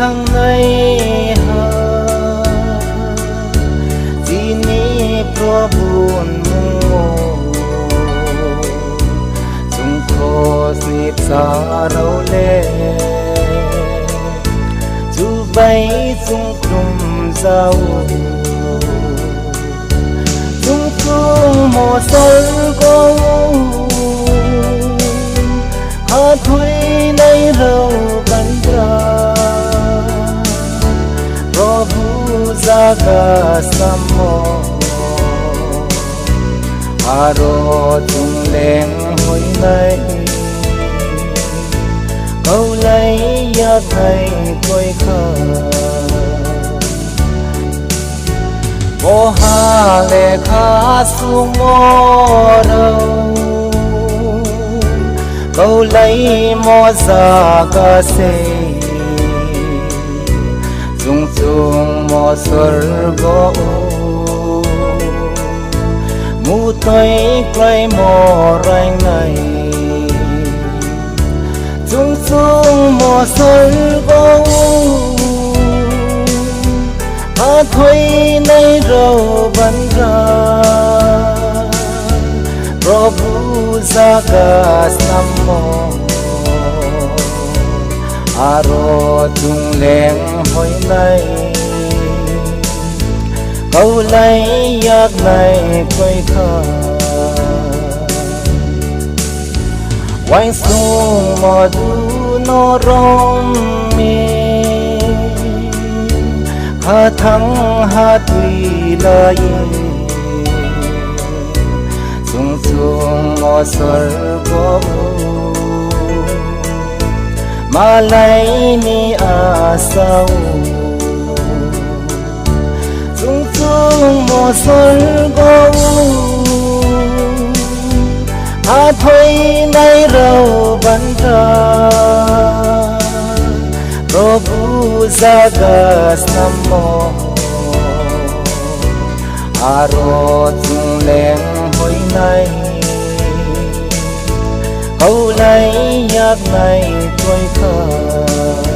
khăng nay ha Dini Prabhu mo Dung ko snip sa rau le Chu bay dung kum zau Dung kum mo sol ko Ha thui nay rau ban ra Prabhu jaga samo Aro chung leng hoi nay Câu lấy ya thay quay khờ Vô hà lệ khá xuống mô đâu Câu lấy mô ra ca se Dung dung mô sơ gỗ Mu tôi quay mô ranh này Dung dung mô sơ gỗ Ha thôi nay rau ban ra Prabhu jaga samo Aro chung leng hoi nay Câu lấy yak này quay khờ Quanh sung mò du no rong mi Ha thăng ha tùy lời Dung dung mò sơ gỗ Mà lấy ni a sao Dung dung mò sơ gỗ Ha thôi nay rau ban ra Prabhu jaga samo Aro chung leng hoi nay Câu lấy yak này quay khờ